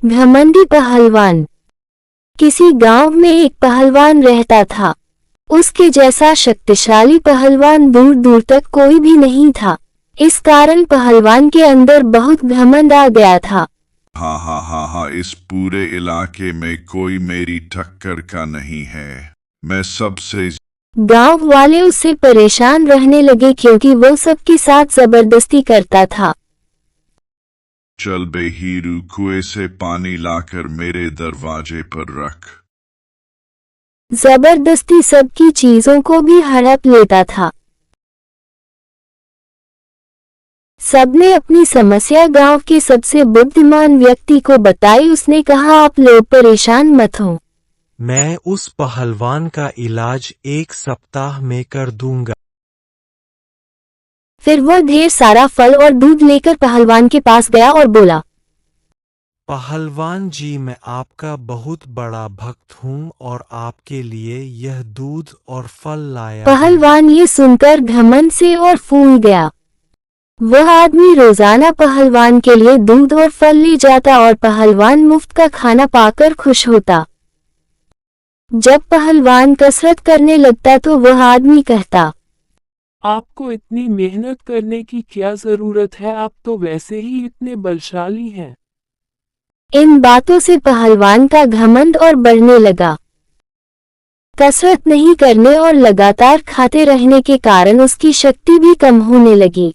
घमंडी पहलवान। किसी गांव में एक पहलवान रहता था। उसके जैसा शक्तिशाली पहलवान दूर दूर तक कोई भी नहीं था। इस कारण पहलवान के अंदर बहुत घमंड आ गया था। हाँ, इस पूरे इलाके में कोई मेरी टक्कर का नहीं है। मैं सबसे। गांव वाले उससे परेशान रहने लगे क्योंकि वो सबके साथ जबरदस्ती करता था। चल बे हीरू, कुएं से पानी लाकर मेरे दरवाजे पर रख। जबरदस्ती सबकी चीजों को भी हड़प लेता था। सबने अपनी समस्या गांव के सबसे बुद्धिमान व्यक्ति को बताई। उसने कहा, आप लोग परेशान मत हो, मैं उस पहलवान का इलाज 1 सप्ताह में कर दूंगा। फिर वह ढेर सारा फल और दूध लेकर पहलवान के पास गया और बोला, पहलवान जी, मैं आपका बहुत बड़ा भक्त हूँ और आपके लिए यह दूध और फल लाया हूँ। पहलवान ये सुनकर घमंड से और फूल गया। वह आदमी रोजाना पहलवान के लिए दूध और फल ले जाता और पहलवान मुफ्त का खाना पाकर खुश होता। जब पहलवान कसरत करने लगता तो वह आदमी कहता, आपको इतनी मेहनत करने की क्या जरूरत है, आप तो वैसे ही इतने बलशाली हैं। इन बातों से पहलवान का घमंड और बढ़ने लगा। कसरत नहीं करने और लगातार खाते रहने के कारण उसकी शक्ति भी कम होने लगी।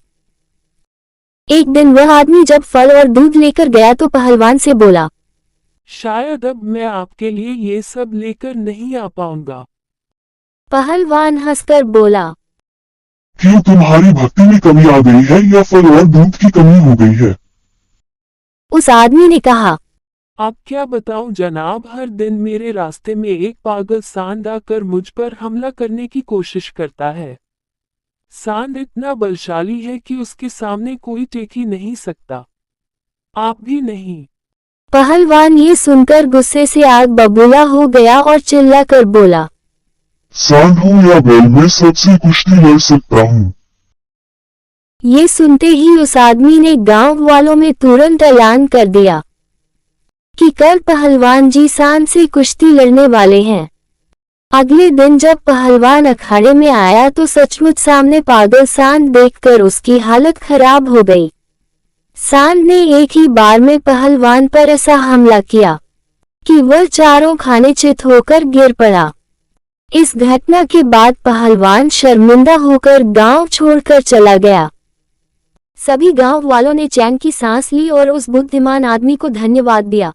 एक दिन वह आदमी जब फल और दूध लेकर गया तो पहलवान से बोला, शायद अब मैं आपके लिए ये सब लेकर नहीं आ पाऊंगा। पहलवान हंसकर बोला, क्यों, तुम्हारी भक्ति में कमी आ गई है या फल और दूध की कमी हो गई है? उस आदमी ने कहा, आप क्या बताऊं जनाब, हर दिन मेरे रास्ते में एक पागल सांड आकर मुझ पर हमला करने की कोशिश करता है। सांड इतना बलशाली है कि उसके सामने कोई टेक ही नहीं सकता, आप भी नहीं। पहलवान ये सुनकर गुस्से से आग बबूला हो गया और चिल्लाकर बोला, सांड हो या बैल, मैं सबसे कुश्ती लड़ सकता हूँ। ये सुनते ही उस आदमी ने गांव वालों में तुरंत ऐलान कर दिया कि कल पहलवान जी सांड से कुश्ती लड़ने वाले हैं। अगले दिन जब पहलवान अखाड़े में आया तो सचमुच सामने पागल सांड देखकर उसकी हालत खराब हो गई। सांड ने एक ही बार में पहलवान पर ऐसा हमला किया कि वह चारों खाने चित होकर गिर पड़ा। इस घटना के बाद पहलवान शर्मिंदा होकर गांव छोड़कर चला गया। सभी गांव वालों ने चैन की सांस ली और उस बुद्धिमान आदमी को धन्यवाद दिया।